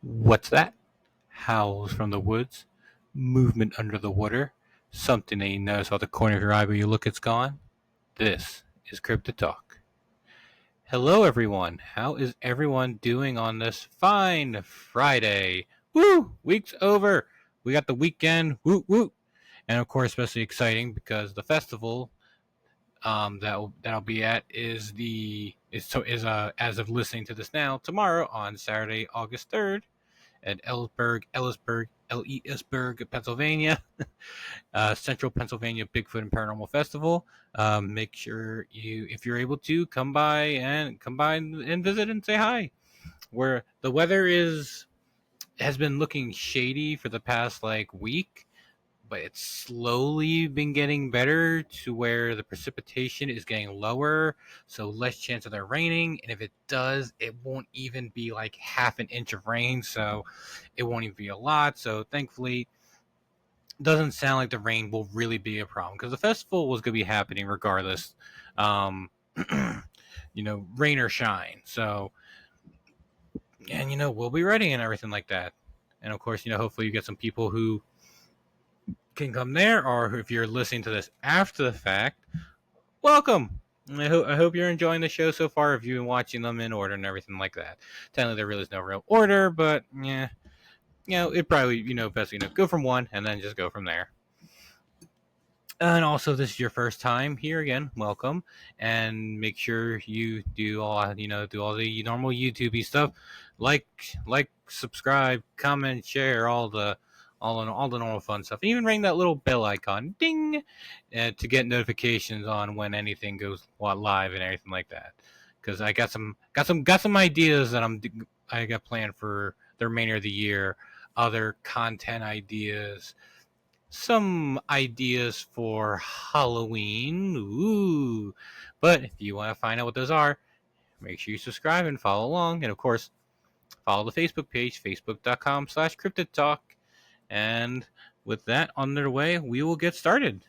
What's that? Howls from the woods, movement under the water, something that you notice out the corner of your eye, but you look, it's gone. This is Cryptid Talk. Hello, everyone. How is everyone doing on this fine Friday? Woo! Week's over. We got the weekend. Woo woo! And of course, especially exciting because the festival that'll be at is as of listening to this now tomorrow on Saturday, August 3rd at Ellisburg, Pennsylvania, Central Pennsylvania Bigfoot and Paranormal Festival. Make sure if you're able to, come by and visit and say hi. Where the weather has been looking shady for the past week, but it's slowly been getting better to where the precipitation is getting lower, so less chance of it raining. And if it does, it won't even be like half an inch of rain, so it won't even be a lot. So thankfully, it doesn't sound like the rain will really be a problem because the festival was going to be happening regardless, um, rain or shine. So, and we'll be ready and everything like that. And of course, hopefully you get some people who can come there, or if you're listening to this after the fact, welcome. I hope you're enjoying the show so far. If you've been watching them in order and everything like that, technically there really is no real order, but yeah, it probably best go from one and then just go from there. And also, this is your first time here again, welcome, and make sure you do all the normal YouTubey stuff, like, subscribe, comment, share, all the normal fun stuff. Even ring that little bell icon, ding, to get notifications on when anything goes live and everything like that. Because I got some ideas that I got planned for the remainder of the year, other content ideas, some ideas for Halloween. Ooh. But if you want to find out what those are, make sure you subscribe and follow along. And of course, follow the Facebook page, facebook.com/cryptidtalk. And with that underway, we will get started.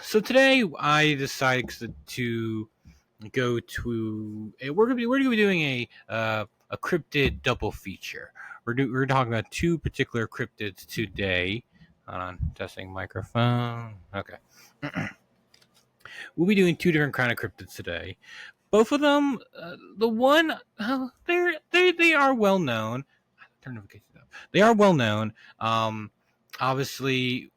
So today I decided to go to we're gonna be doing a cryptid double feature. We're talking about two particular cryptids today. Hold on, testing microphone. Okay. We'll be doing two different kind of cryptids today. Both of them, the one, they are well known. Turn notifications up. They are well known. Obviously,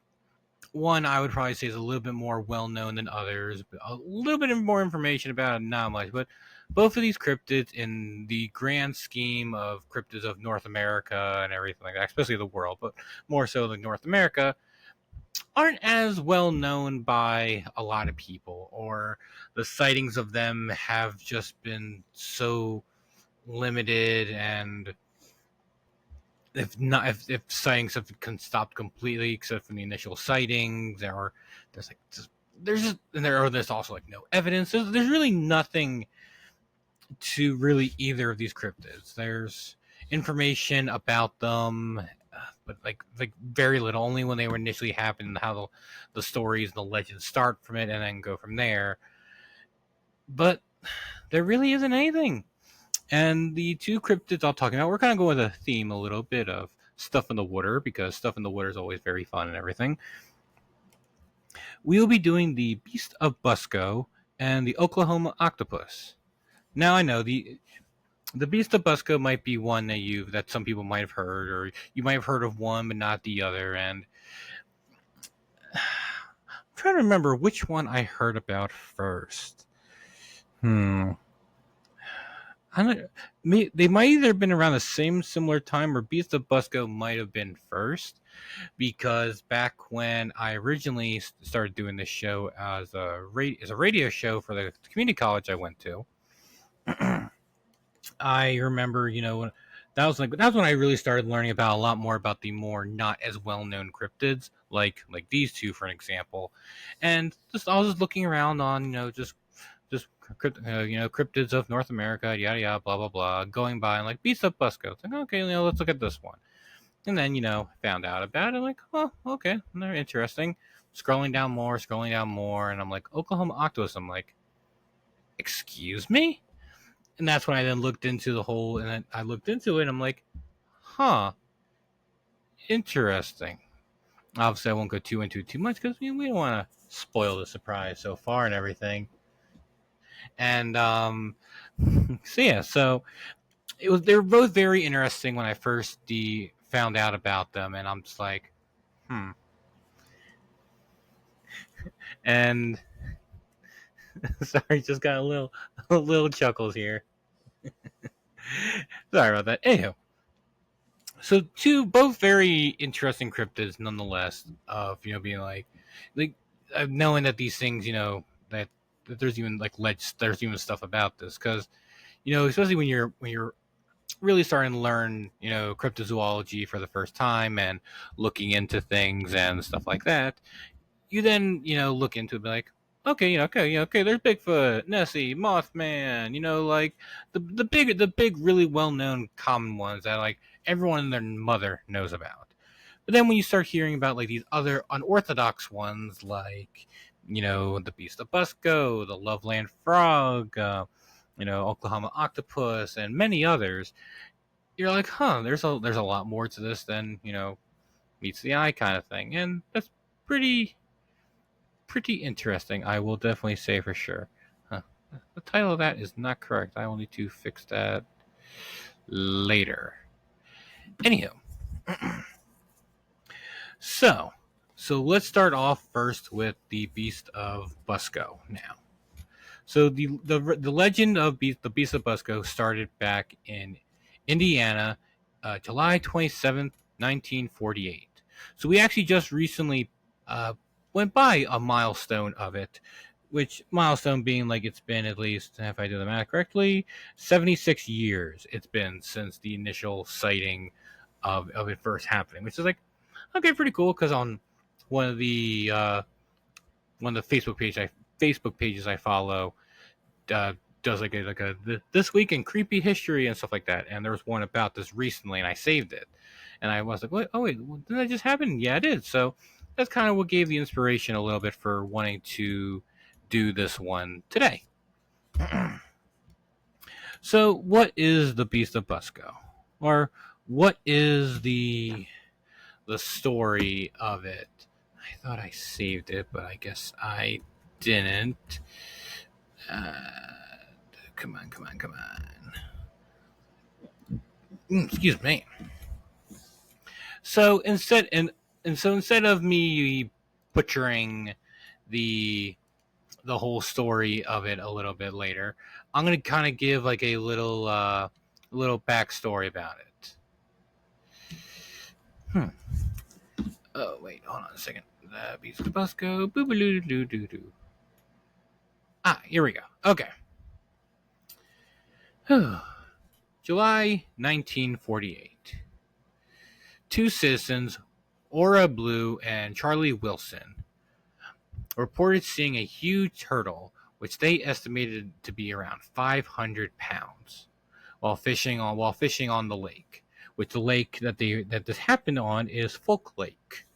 one I would probably say is a little bit more well known than others. A little bit more information about it, not much, but both of these cryptids, in the grand scheme of cryptids of North America and everything like that, especially the world, but more so than North America, aren't as well known by a lot of people, or the sightings of them have just been so limited. And if sightings have stopped completely, except for the initial sightings, there's also no evidence. There's really nothing to really either of these cryptids. There's information about them, but like very little. Only when they were initially happened, how the stories and the legends start from it, and then go from there. But there really isn't anything. And the two cryptids I'll talk about, we're kind of going with a theme a little bit of stuff in the water, because stuff in the water is always very fun and everything. We'll be doing the Beast of Busco and the Oklahoma Octopus. Now I know the Beast of Busco might be one that some people might have heard, or you might have heard of one but not the other. And I'm trying to remember which one I heard about first. They might either have been around the same similar time, or Beast of Busco might have been first, because back when I originally started doing this show as a radio show for the community college I went to, I remember, that was when I really started learning about a lot more about the more not as well known cryptids, like these two, for an example. And I was just looking around on cryptids of North America, yada yada, blah blah blah, going by and Beast of Busco. It's like, okay, let's look at this one. And then found out about it, like, oh, okay, they're interesting. Scrolling down more, and I'm like, Oklahoma Octopus. I'm like, excuse me? And that's when I then looked into the whole, and I looked into it, and I'm like, huh, interesting. Obviously, I won't go into it too much because we don't want to spoil the surprise so far and everything. And so yeah, so they were both very interesting when I first found out about them, and I'm just like, hmm. And sorry, just got a little chuckles here. Sorry about that. Anyhow, so two both very interesting cryptids nonetheless. Of being like knowing that these things, that there's even there's even stuff about this because especially when you're really starting to learn cryptozoology for the first time and looking into things and stuff like that, you then look into it and be like, okay, okay, there's Bigfoot, Nessie, Mothman, like the big really well known common ones that like everyone and their mother knows about. But then when you start hearing about like these other unorthodox ones, like the Beast of Busco, the Loveland Frog, Oklahoma Octopus, and many others, you're like, huh, there's a lot more to this than meets the eye kind of thing, and that's pretty interesting. I will definitely say for sure. Huh. The title of that is not correct. I will need to fix that later. Anyhow, so let's start off first with the Beast of Busco now. So the legend of the Beast of Busco started back in Indiana, July 27th, 1948. So we actually just recently uh, went by a milestone of it, which milestone being like it's been at least, if I do the math correctly, 76 years it's been since the initial sighting of it first happening, which is like, okay, pretty cool because on one of the uh, one of the Facebook pages I follow uh, does like a this week in creepy history and stuff like that. And there was one about this recently, and I saved it. And I was like, wait, oh wait, did that just happen? Yeah, it did. So that's kind of what gave the inspiration a little bit for wanting to do this one today. So, what is the Beast of Busco, or what is the story of it? I thought I saved it, but I guess I didn't. Uh, come on, come on, come on. Excuse me. So instead of me butchering the the whole story of it a little bit later, I'm gonna kind of give like a little backstory about it. Hmm. Oh wait, hold on a second. Beast of Busco. Boo boo doo doo doo. Ah, here we go. Okay. July 1948. Two citizens, Aura Blue and Charlie Wilson, reported seeing a huge turtle, which they estimated to be around 500 pounds, while fishing on the lake. Which the lake that this happened on is Folk Lake.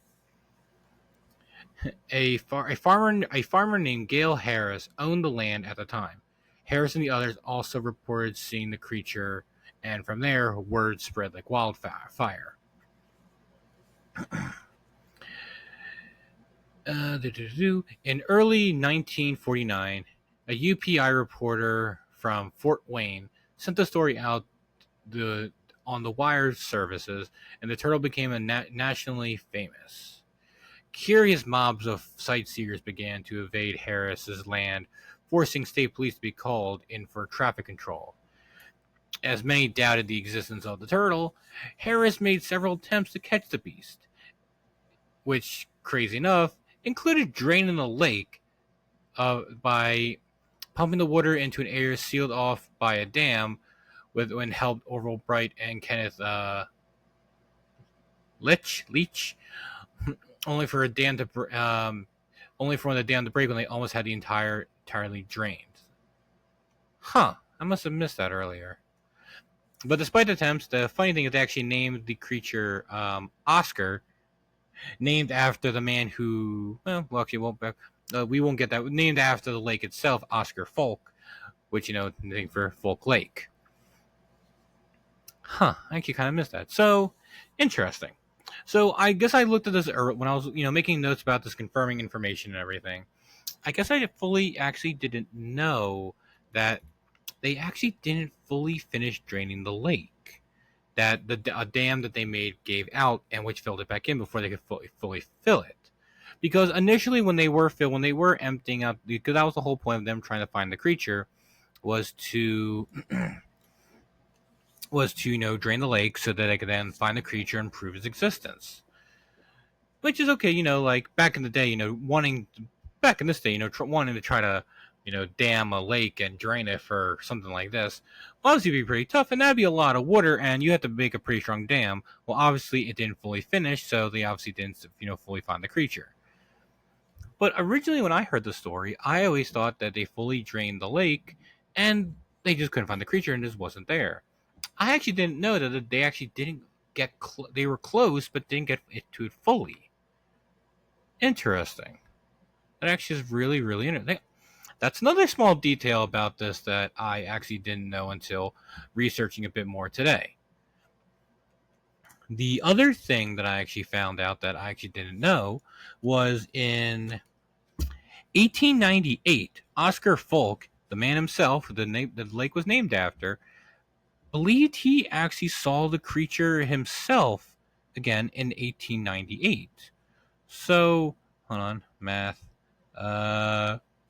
A farmer named Gail Harris owned the land at the time. Harris and the others also reported seeing the creature, and from there, word spread like wildfire. In early 1949, a UPI reporter from Fort Wayne sent the story out on the wire services, and the turtle became nationally famous. Curious mobs of sightseers began to invade Harris's land, forcing state police to be called in for traffic control. As many doubted the existence of the turtle, Harris made several attempts to catch the beast, which, crazy enough, included draining the lake by pumping the water into an area sealed off by a dam, when helped Orville Bright and Kenneth Leach, only for a dam to only for the dam to break when they almost had the entirely drained. Huh, I must have missed that earlier. But despite the attempts, the funny thing is they actually named the creature Oscar, named after the man who, well, actually, we won't get that. Named after the lake itself, Oscar Folk, which named for Folk Lake. Huh, I actually kind of missed that. So, interesting. So, I guess I looked at this when I was, making notes about this, confirming information and everything. I guess I fully actually didn't know that they actually didn't fully finish draining the lake. That a dam that they made gave out, and which filled it back in before they could fully fill it. Because initially, when they were emptying out, because that was the whole point of them trying to find the creature, was to drain the lake so that they could then find the creature and prove its existence. Which is okay, like back in the day, wanting to try to dam a lake and drain it for something like this, obviously be pretty tough, and that'd be a lot of water, and you have to make a pretty strong dam. Well, obviously it didn't fully finish, so they obviously didn't fully find the creature. But originally, when I heard the story, I always thought that they fully drained the lake, and they just couldn't find the creature, and it just wasn't there. I actually didn't know that they actually didn't get. They were close, but didn't get to it fully. Interesting. That actually is really, really interesting. That's another small detail about this that I actually didn't know until researching a bit more today. The other thing that I actually found out that I actually didn't know was in 1898, Oscar Folk, the man himself, the lake was named after, believed he actually saw the creature himself again in 1898. So, hold on, math.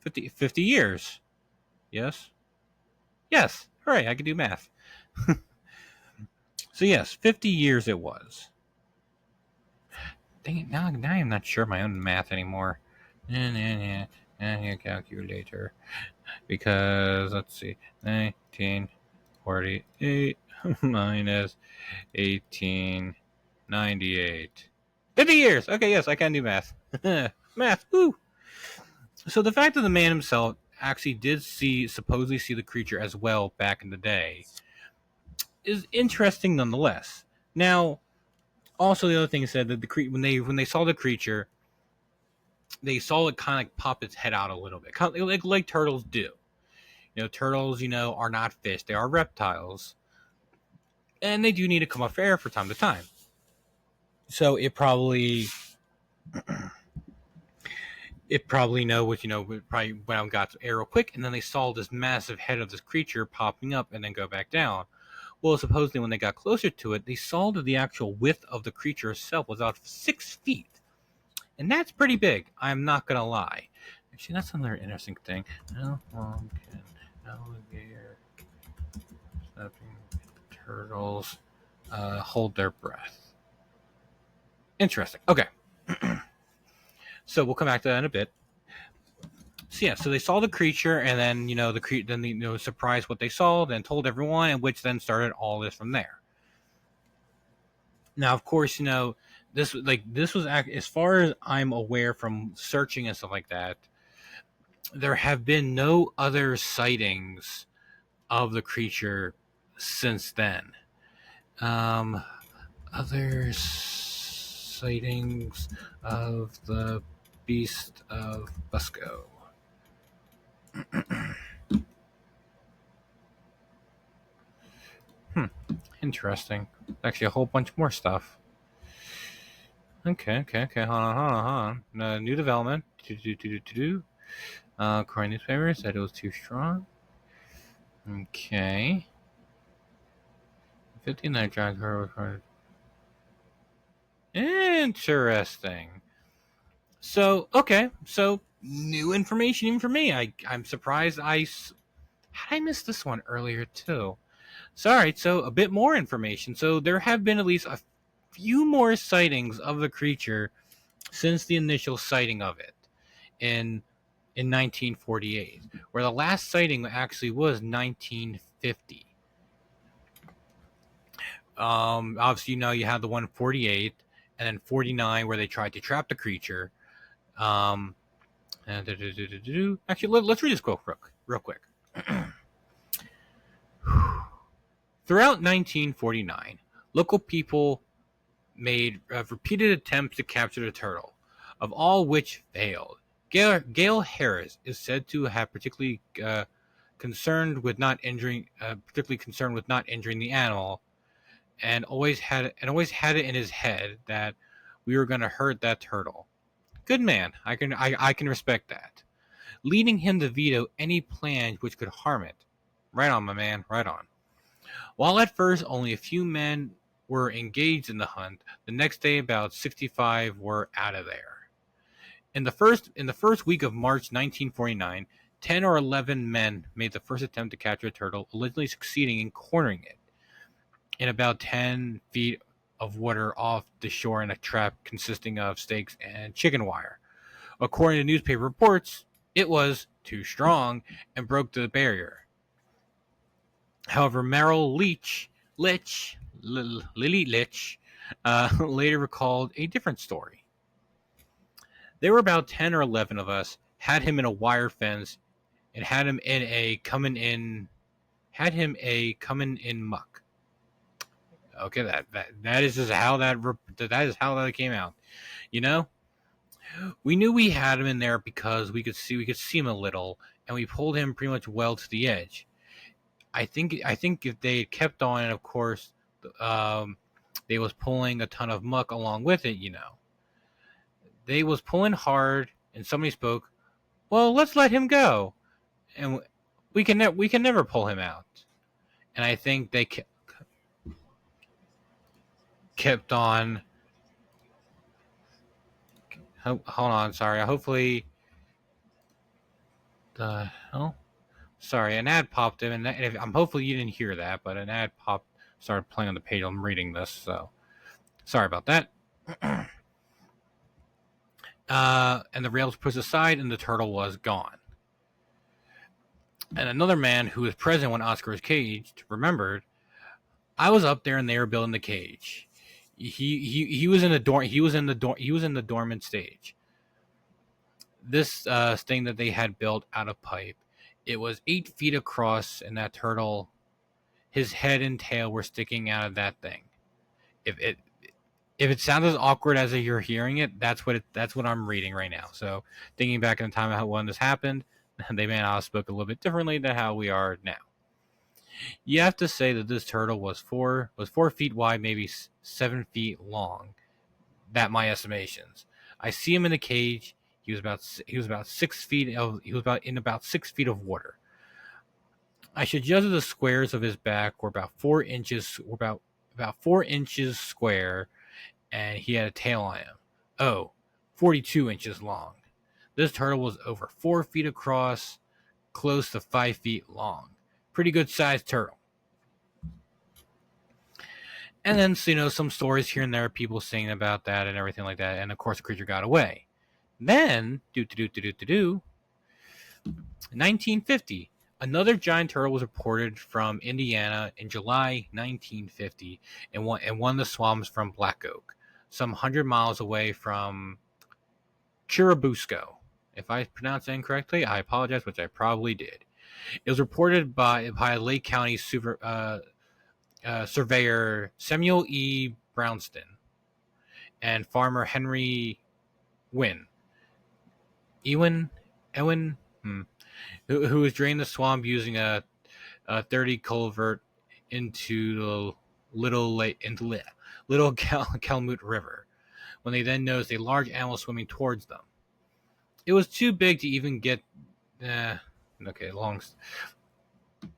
50 years. Yes? Yes. Hooray, I can do math. So yes, 50 years it was. Dang it, now I'm not sure of my own math anymore. Calculator. Because, let's see, 1948 minus 1898. 50 years! Okay, yes, I can do math. Math, woo! So the fact that the man himself actually did supposedly see the creature as well back in the day is interesting nonetheless. Now, also the other thing said that when they saw the creature, they saw it kind of like pop its head out a little bit, kind of like turtles do. Turtles, are not fish; they are reptiles, and they do need to come up for air from time to time. So it probably probably went out and got some air real quick, and then they saw this massive head of this creature popping up and then go back down. Well, supposedly when they got closer to it, they saw that the actual width of the creature itself was about 6 feet. And that's pretty big, I'm not going to lie. Actually, that's another interesting thing. How long can alligator turtles hold their breath? Interesting. Okay. So we'll come back to that in a bit. So yeah, so they saw the creature, and then then surprised what they saw, then told everyone, and which then started all this from there. Now, of course, this was as far as I'm aware from searching and stuff like that. There have been no other sightings of the creature since then. Other sightings of the beast of Busco. Interesting. Actually, a whole bunch more stuff. Okay. Hold on. New development. Korean newspaper said it was too strong. Okay. 59 drives her. Interesting. So, okay. So, new information even for me. I'm surprised how did I miss this one earlier too? So, alright, so a bit more information. So, there have been at least a few more sightings of the creature since the initial sighting of it in 1948, where the last sighting actually was 1950. Obviously, you have the 148 and then 49 where they tried to trap the creature. Actually, let's read this quote real quick. Throughout 1949, local people made repeated attempts to capture the turtle, of all which failed. Gail Harris is said to have particularly particularly concerned with not injuring the animal, and always had it in his head that we were going to hurt that turtle. Good man. I can respect that. Leading him to veto any plan which could harm it. Right on, my man. Right on. While at first only a few men were engaged in the hunt, the next day about 65 were out of there. In the first week of March 1949, 10 or 11 men made the first attempt to capture a turtle, allegedly succeeding in cornering it in about 10 feet of water off the shore in a trap consisting of stakes and chicken wire. According to newspaper reports, it was too strong and broke the barrier. However, Merrill Lily Litch, later recalled a different story. There were about 10 or 11 of us, had him in a wire fence, and had him a coming in muck. Okay, that is just how that is how that came out. You know, we knew we had him in there because we could see him a little, and we pulled him pretty much well to the edge. I think if they had kept on, and of course, they was pulling a ton of muck along with it. They was pulling hard, and somebody spoke. Well, let's let him go, and we can never pull him out. And I think they kept on. Hold on, sorry. Hopefully, sorry, an ad popped in, and hopefully you didn't hear that, but an ad started playing on the page. I'm reading this, so sorry about that. And the rails pushed aside, and the turtle was gone. And another man who was present when Oscar was caged remembered, I was up there and they were building the cage. He was in the dormant stage. This thing that they had built out of pipe, it was 8 feet across, and that turtle, his head and tail were sticking out of that thing. If it sounds as awkward as you're hearing it, that's what I'm reading right now. So thinking back in the time when this happened, they may not have spoke a little bit differently than how we are now. You have to say that this turtle was 4 feet wide, maybe 7 feet long. That my estimations. I see him in the cage. He was about 6 feet. He was about 6 feet of water. I should judge the squares of his back were about 4 inches. About 4 inches square, and he had a tail on him. 42 inches long. This turtle was over 4 feet across, close to 5 feet long. Pretty good sized turtle. And then, some stories here and there, people saying about that and everything like that. And of course, the creature got away. Then, 1950, another giant turtle was reported from Indiana in July 1950 in one of the swamps from Black Oak, some 100 miles away from Busco. If I pronounced that incorrectly, I apologize, which I probably did. It was reported by Lake County surveyor Samuel E. Brownston and farmer Henry Wynn. Who was draining the swamp using a 30 culvert into the Little Calmute River, when they then noticed a large animal swimming towards them. It was too big to even get. Long.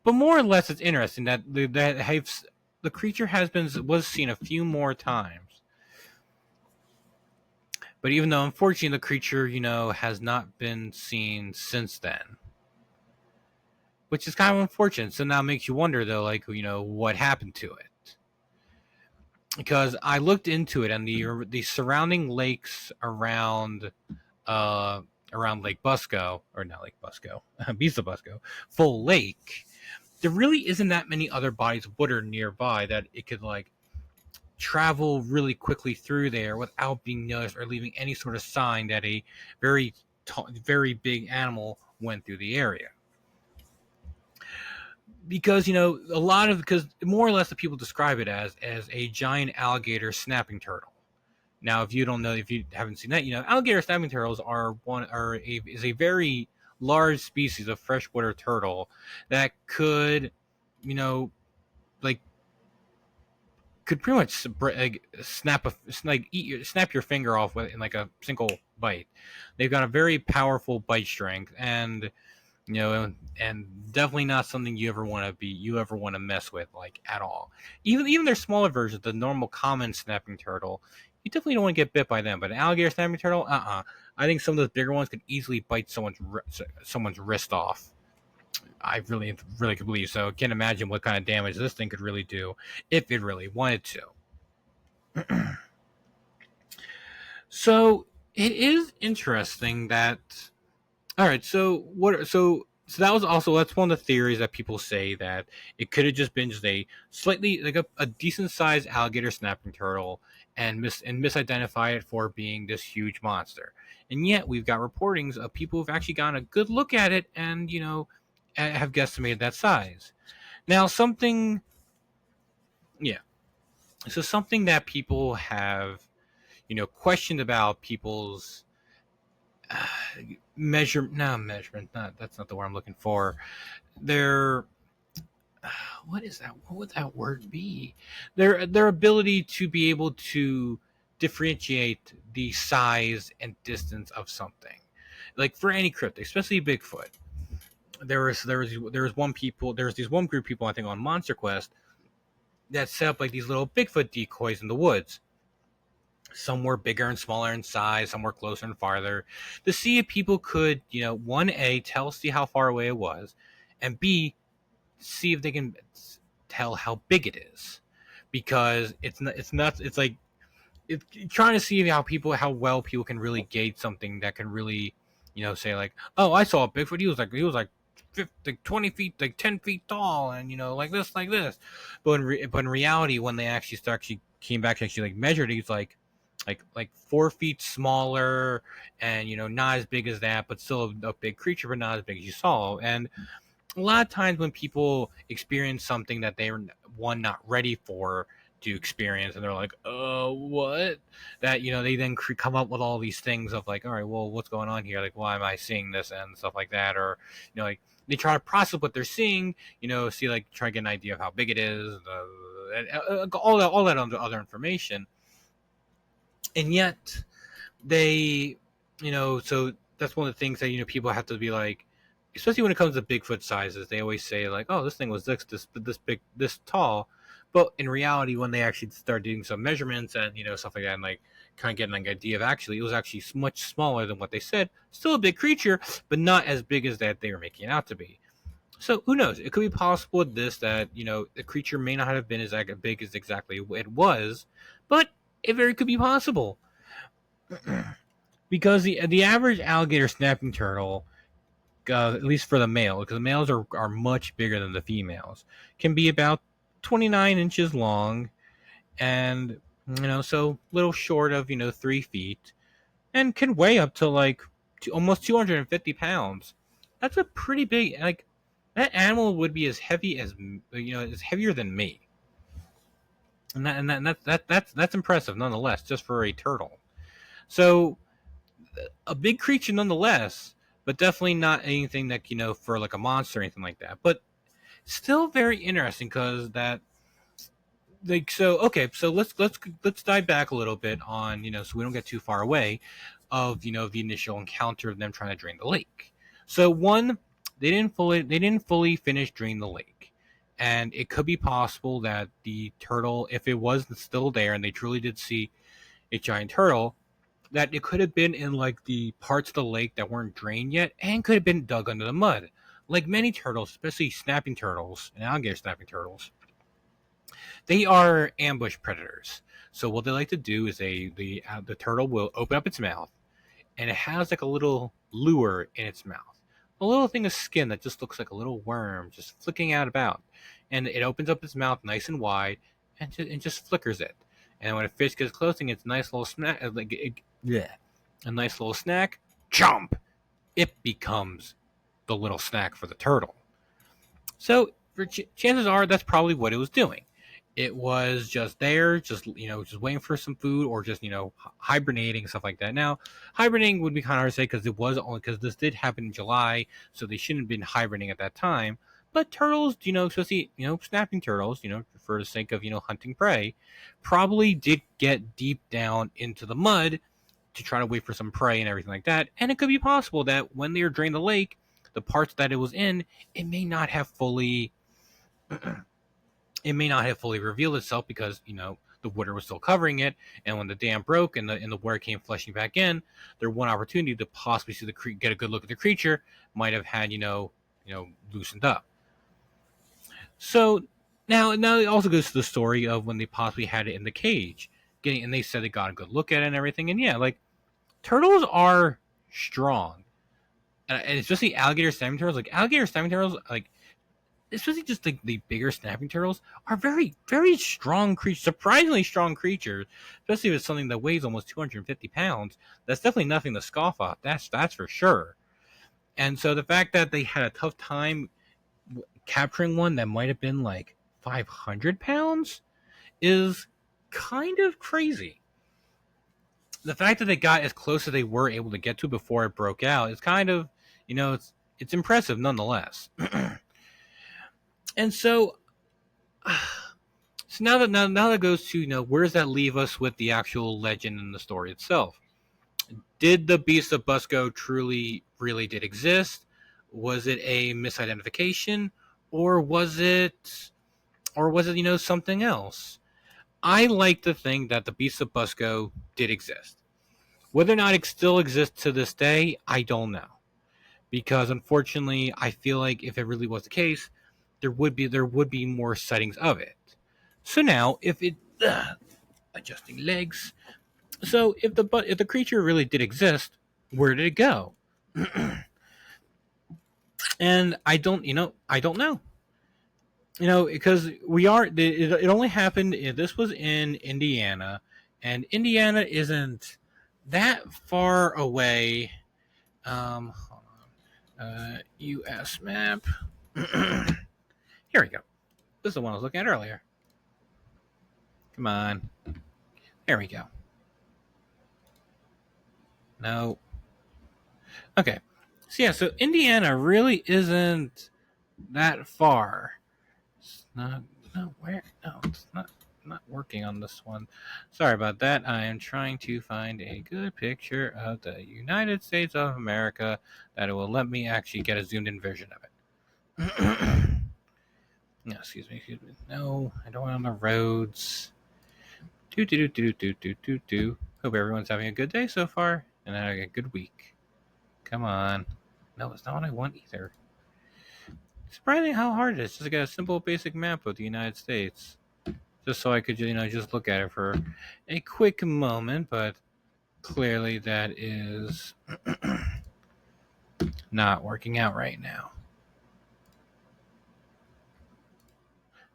But more or less, it's interesting that the creature was seen a few more times. But even though, unfortunately, the creature, has not been seen since then, which is kind of unfortunate. So now it makes you wonder, though, what happened to it? Because I looked into it, and the surrounding lakes around Lake Busco, or not Lake Busco, Busco, Full Lake, there really isn't that many other bodies of water nearby that it could travel really quickly through there without being noticed or leaving any sort of sign that a very big animal went through the area. Because because more or less the people describe it as a giant alligator snapping turtle. Now, if you haven't seen that, alligator snapping turtles is a very large species of freshwater turtle that could, you know, like could pretty much like, snap your finger off in like a single bite. They've got a very powerful bite strength, and and definitely not something you ever want to mess with like at all. Even their smaller versions, the normal common snapping turtle, you definitely don't want to get bit by them. But an alligator snapping turtle, I think some of those bigger ones could easily bite someone's wrist off. I really could believe so. Can't imagine what kind of damage this thing could really do if it really wanted to. So it is interesting that. All right, so that was also that's one of the theories that people say that it could have just been just a slightly like a decent sized alligator snapping turtle and misidentify it for being this huge monster. And yet we've got reportings of people who've actually gotten a good look at it and have guesstimated that size. Now something yeah. So something that people have questioned about people's uh, measurement, not that's not the word I'm looking for. Their what is that? What would that word be? Their ability to be able to differentiate the size and distance of something, like for any cryptid, especially Bigfoot. There was these one group of people I think on Monster Quest that set up like these little Bigfoot decoys in the woods. Some were bigger and smaller in size, some were closer and farther, to see if people could, one A, see how far away it was, and B, see if they can tell how big it is, because it's like it's trying to see how well people can really gauge something that can really, say like, oh, I saw a Bigfoot. He was like 20 feet, like 10 feet tall, and like this. But in reality, when they actually came back and actually like measured, he's like 4 feet smaller, and not as big as that, but still a big creature, but not as big as you saw. And a lot of times when people experience something that they're not ready for to experience, and they're like, what, that they then come up with all these things of like, all right, well, what's going on here, like, why am I seeing this and stuff like that, or like they try to process what they're seeing, see, like, try to get an idea of how big it is, and all that other information. And yet they, so that's one of the things that people have to be like, especially when it comes to Bigfoot sizes. They always say like, oh, this thing was this big, this tall, but in reality, when they actually start doing some measurements and stuff like that, and like kind of getting an idea of actually, it was actually much smaller than what they said. Still a big creature, but not as big as that they were making it out to be. So who knows? It could be possible with this that the creature may not have been as big as exactly it was, but it very could be possible. Because the average alligator snapping turtle, at least for the male, because the males are much bigger than the females, can be about 29 inches long, and so little short of 3 feet, and can weigh up to like almost 250 pounds. That's a pretty big, like, that animal would be as heavy as is heavier than me, that's impressive nonetheless, just for a turtle. So a big creature nonetheless, but definitely not anything that for like a monster or anything like that. But still very interesting, because that, like, so okay, so let's dive back a little bit on so we don't get too far away of the initial encounter of them trying to drain the lake. So one, they didn't fully finish draining the lake, and it could be possible that the turtle, if it was still there and they truly did see a giant turtle, that it could have been in like the parts of the lake that weren't drained yet, and could have been dug under the mud. Like many turtles, especially snapping turtles and alligator snapping turtles, they are ambush predators. So what they like to do is the turtle will open up its mouth, and it has like a little lure in its mouth, a little thing of skin that just looks like a little worm just flicking out about, and it opens up its mouth nice and wide, and just flickers it. And when a fish gets close and gets a nice little snack, a nice little snack, jump, it becomes the little snack for the turtle. So chances are that's probably what it was doing. it was just there, just just waiting for some food, or just hibernating, stuff like that. Now, hibernating would be kind of hard to say because it was only because this did happen in July, so they shouldn't have been hibernating at that time. But turtles, especially snapping turtles, for the sake of hunting prey, probably did get deep down into the mud to try to wait for some prey and everything like that. And it could be possible that when they were draining the lake, the parts that it was in, it may not have fully revealed itself because the water was still covering it, and when the dam broke and the water came flushing back in, their one opportunity to possibly see get a good look at the creature might have had loosened up. So now it also goes to the story of when they possibly had it in the cage, and they said they got a good look at it and everything, and yeah, like turtles are strong, and especially alligator snapping turtles. Like alligator snapping turtles, like especially just the bigger snapping turtles, are very, very strong creatures, surprisingly strong creatures, especially if it's something that weighs almost 250 pounds. That's definitely nothing to scoff at. That's for sure. And so the fact that they had a tough time capturing one that might have been like 500 pounds is kind of crazy. The fact that they got as close as they were able to get to before it broke out is kind of, it's impressive nonetheless. And so now that goes to where does that leave us with the actual legend and the story itself? Did the Beast of Busco truly really did exist? Was it a misidentification, or was it something else? I like to think that the Beast of Busco did exist. Whether or not it still exists to this day, I don't know, because unfortunately, I feel like if it really was the case, there would be more sightings of it. So now, if it adjusting legs, so if the creature really did exist, where did it go? And I don't know. Because it only happened. This was in Indiana, and Indiana isn't that far away. Hold on. U.S. map. Here we go. This is the one I was looking at earlier. Come on. There we go. No. Okay. So Indiana really isn't that far. It's not. No, where? No, it's not working on this one. Sorry about that. I am trying to find a good picture of the United States of America that will let me actually get a zoomed in version of it. No, excuse me. No, I don't want on the roads. Do. Hope everyone's having a good day so far and having a good week. Come on. No, it's not what I want either. Surprising how hard it is just to get a simple basic map of the United States. Just so I could, just look at it for a quick moment, but clearly that is not working out right now.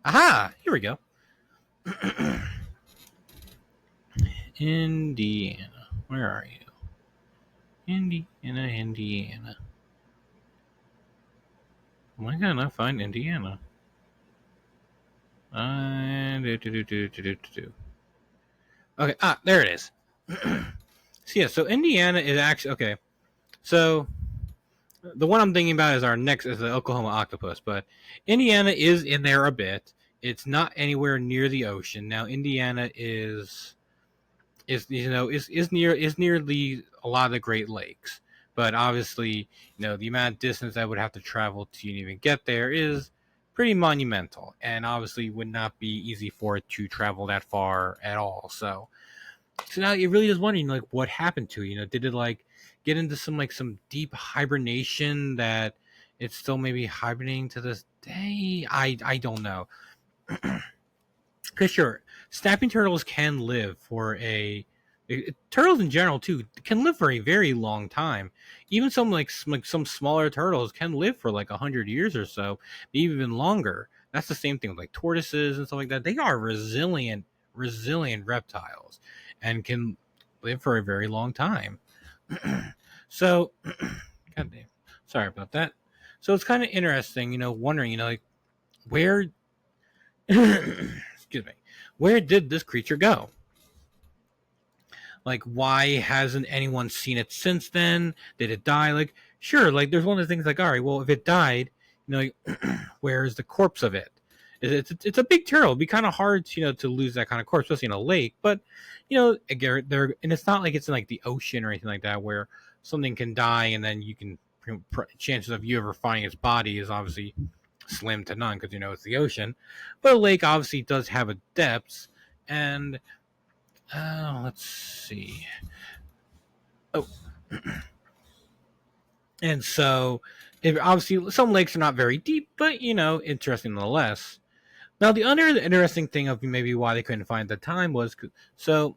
Aha! Here we go. Indiana. Where are you? Indiana. Why can't I find Indiana? Okay, there it is. So Indiana is actually okay. So the one I'm thinking about is our next is the Oklahoma Octopus, but Indiana is in there a bit. It's not anywhere near the ocean. Now Indiana is near a lot of the Great Lakes, but obviously the amount of distance I would have to travel to even get there is pretty monumental, and obviously would not be easy for it to travel that far at all. So now it really is wondering what happened to it. Did it get into some deep hibernation that it's still maybe hibernating to this day? I don't know. Because sure, snapping turtles can live for turtles in general too can live for a very long time. Even some smaller turtles can live for 100 years or so, maybe even longer. That's the same thing with tortoises and stuff like that. They are resilient reptiles and can live for a very long time. So, goddamn, sorry about that. So it's kind of interesting, wondering, where excuse me, where did this creature go? Like, why hasn't anyone seen it since then? Did it die? Like, sure, like, there's one of the things like, all right, well, if it died, where's the corpse of it? It's a big turtle. It'd be kind of hard, to lose that kind of corpse, especially in a lake. But, again, and it's not like it's in like the ocean or anything like that where something can die and then you can, chances of you ever finding its body is obviously slim to none because it's the ocean. But a lake obviously does have a depths, and let's see. Oh, and so obviously some lakes are not very deep, but interesting nonetheless. Now the other interesting thing of maybe why they couldn't find at the time was so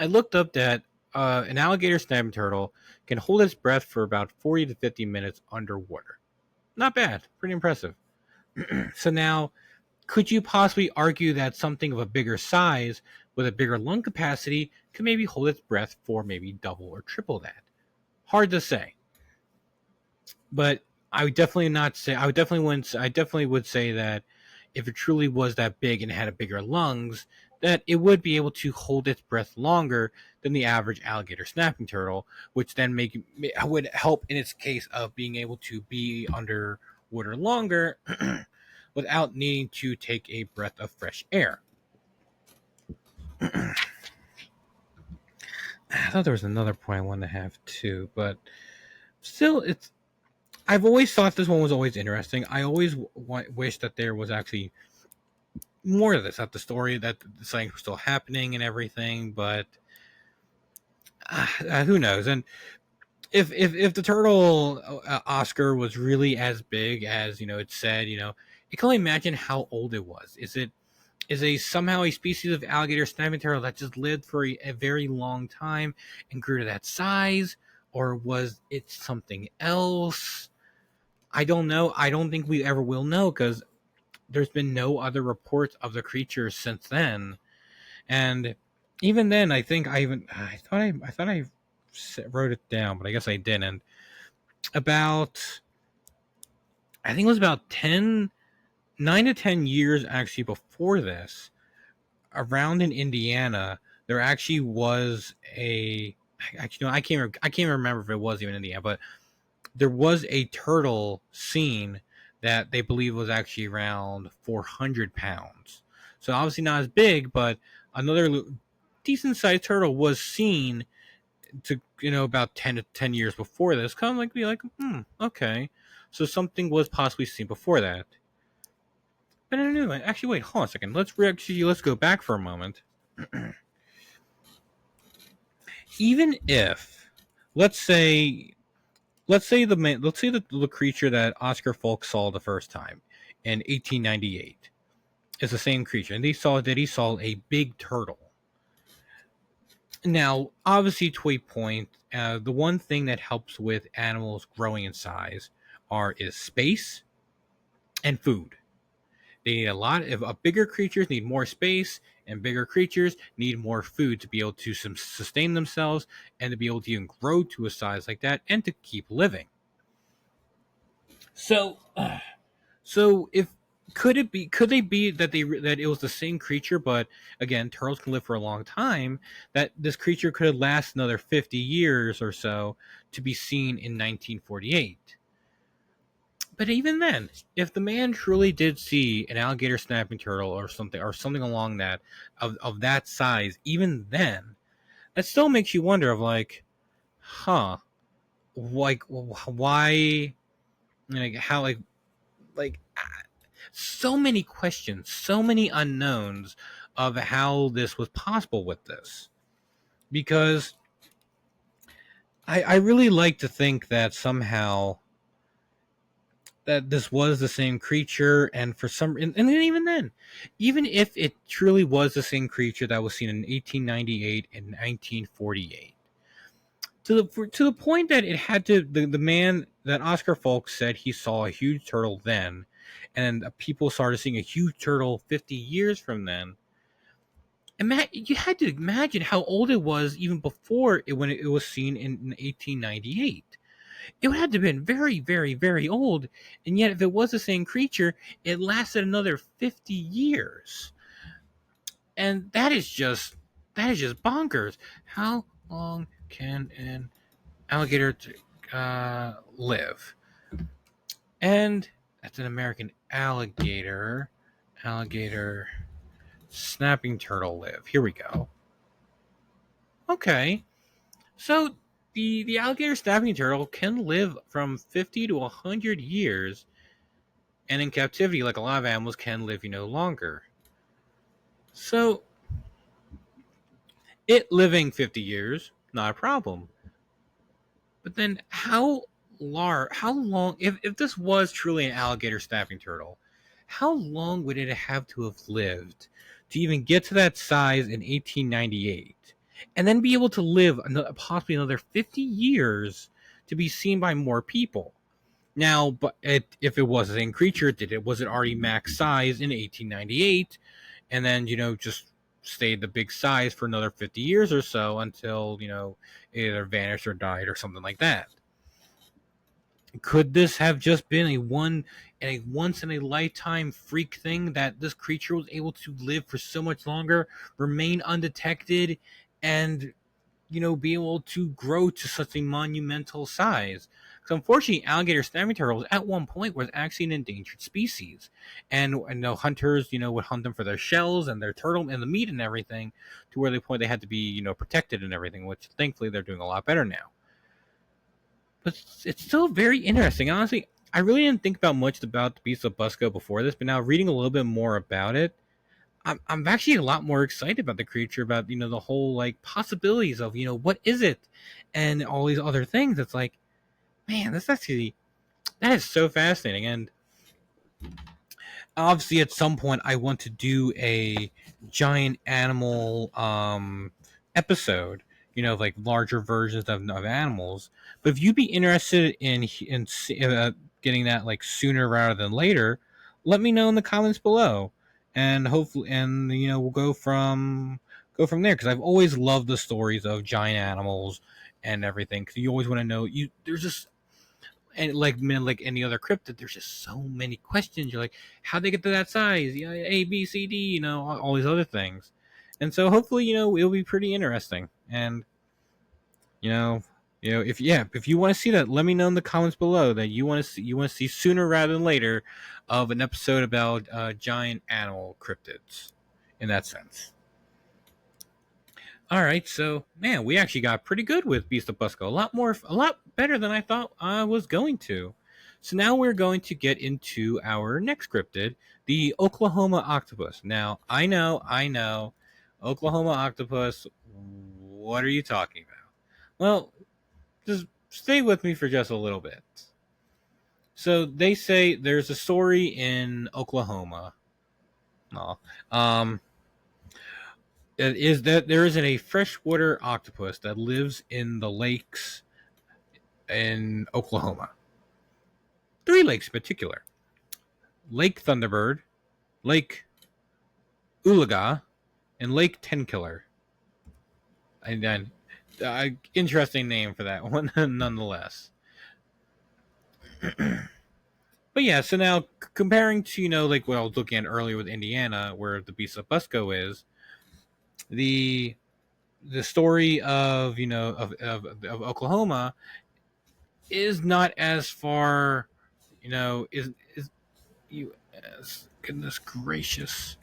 I looked up that an alligator snapping turtle can hold its breath for about 40 to 50 minutes underwater. Not bad, pretty impressive. So now, could you possibly argue that something of a bigger size with a bigger lung capacity could maybe hold its breath for maybe double or triple that? Hard to say, but I would definitely not say. I would definitely wouldn't. I definitely would say that if it truly was that big and had a bigger lungs, that it would be able to hold its breath longer than the average alligator snapping turtle, which then would help in its case of being able to be underwater longer without needing to take a breath of fresh air. I thought there was another point I wanted to have too, but still, I've always thought this one was always interesting. I always wish that there was actually more of this, that the story that the sightings were still happening and everything, but who knows? And if the turtle Oscar was really as big as it said, you can only imagine how old it was. Is somehow a species of alligator snapping turtle that just lived for a very long time and grew to that size, or was it something else? I don't know. I don't think we ever will know because there's been no other reports of the creature since then. And even then, I think I thought I wrote it down, but I guess I didn't. About I think it was about 9 to 10 years actually before this, around in Indiana, there actually was actually no, I can't remember if it was even Indiana, but there was a turtle seen that they believe was actually around 400 pounds. So obviously not as big, but another decent sized turtle was seen to about 10 years before this. Kind of like be like, okay, so something was possibly seen before that. But anyway, actually, wait, hold on a second. Let's go back for a moment. Even if, let's say, the creature that Oscar Folk saw the first time in 1898 is the same creature, and he saw a big turtle. Now, obviously, to a point, the one thing that helps with animals growing in size is space and food. They need a lot of bigger creatures need more space, and bigger creatures need more food to be able to sustain themselves and to be able to even grow to a size like that and to keep living. So, if could they be that it was the same creature, but again, turtles can live for a long time, that this creature could last another 50 years or so to be seen in 1948. But even then, if the man truly did see an alligator snapping turtle or something along that of that size, even then, that still makes you wonder of like, huh, like why, like how, like so many questions, so many unknowns of how this was possible with this, because I really like to think that somehow that this was the same creature, and for some, and then even then, even if it truly was the same creature that was seen in 1898 and 1948, to the point that it had to the man that Oscar Folk said he saw a huge turtle then, and people started seeing a huge turtle 50 years from then. You had to imagine how old it was even before when it was seen in 1898. It would have to have been very, very, very old, and yet if it was the same creature, it lasted another 50 years. and that is just bonkers. How long can an alligator live? And that's an American alligator. Alligator snapping turtle live. Here we go. Okay, so the alligator snapping turtle can live from 50 to 100 years, and in captivity, like a lot of animals, can live longer. So it living 50 years, not a problem. But then how long, if this was truly an alligator snapping turtle, how long would it have to have lived to even get to that size in 1898? And then be able to live possibly another 50 years to be seen by more people. Now, if it was the same creature, was it already max size in 1898, and then just stayed the big size for another 50 years or so until it either vanished or died or something like that? Could this have just been a once in a lifetime freak thing that this creature was able to live for so much longer, remain undetected, and be able to grow to such a monumental size? Because unfortunately, alligator snapping turtles at one point was actually an endangered species, and the hunters would hunt them for their shells and their turtle and the meat and everything, to where they had to be protected and everything. Which thankfully they're doing a lot better now. But it's still very interesting. Honestly, I really didn't think about much about the Beast of Busco before this, but now reading a little bit more about it, I'm actually a lot more excited about the creature, about the whole like possibilities of what is it, and all these other things. It's like, man, that is so fascinating. And obviously, at some point, I want to do a giant animal episode. Like larger versions of animals. But if you'd be interested in getting that like sooner rather than later, let me know in the comments below, and hopefully, and we'll go from there, because I've always loved the stories of giant animals and everything. Because you always want to know, there's just, and like any other cryptid, there's just so many questions. You're like, how'd they get to that size? Yeah, A, B, C, D. All these other things, and so hopefully, it'll be pretty interesting. And you know, if you want to see that, let me know in the comments below that you want to see sooner rather than later of an episode about giant animal cryptids, in that sense. All right, so man, we actually got pretty good with Beast of Busco. A lot better than I thought I was going to. So now we're going to get into our next cryptid, the Oklahoma octopus. Now I know, Oklahoma octopus. What are you talking about? Well, just stay with me for just a little bit. So they say there's a story in Oklahoma. No, it is that there is a freshwater octopus that lives in the lakes in Oklahoma. Three lakes in particular: Lake Thunderbird, Lake Ulaga, and Lake Tenkiller. And then, interesting name for that one, nonetheless. But yeah, so now comparing to like what I was looking at earlier with Indiana, where the Beast of Busco is, the story of of Oklahoma is not as far, is you as goodness gracious.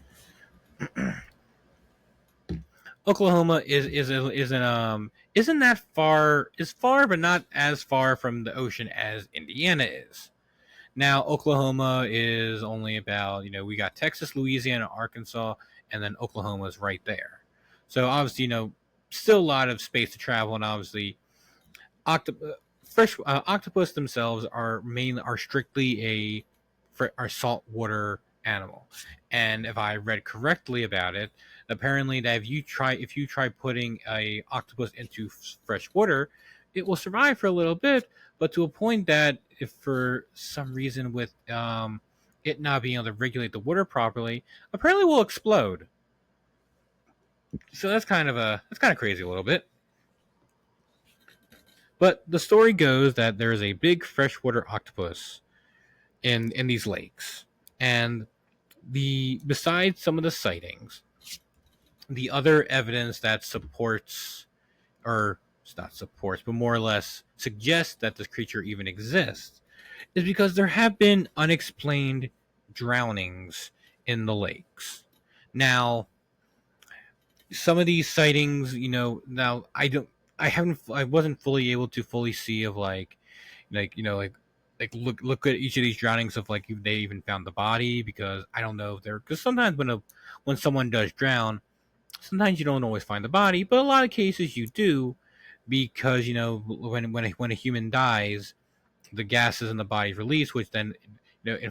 Oklahoma isn't that far, is far but not as far from the ocean as Indiana is. Now Oklahoma is only about, we got Texas, Louisiana, Arkansas, and then Oklahoma is right there. So obviously, still a lot of space to travel, and obviously fresh octopus themselves are strictly a saltwater animal. And if I read correctly about it, apparently that if you try putting a octopus into fresh water, it will survive for a little bit, but to a point that if for some reason with it not being able to regulate the water properly, apparently will explode. So that's kind of crazy a little bit. But the story goes that there is a big freshwater octopus in these lakes, and besides some of the sightings, the other evidence that supports, or it's not supports, but more or less suggests that this creature even exists, is because there have been unexplained drownings in the lakes. Now, some of these sightings, now I wasn't fully able to fully see of like look at each of these drownings of like if they even found the body, because I don't know if they're, because sometimes when someone does drown, sometimes you don't always find the body, but a lot of cases you do, because when a human dies, the gases in the body release, which then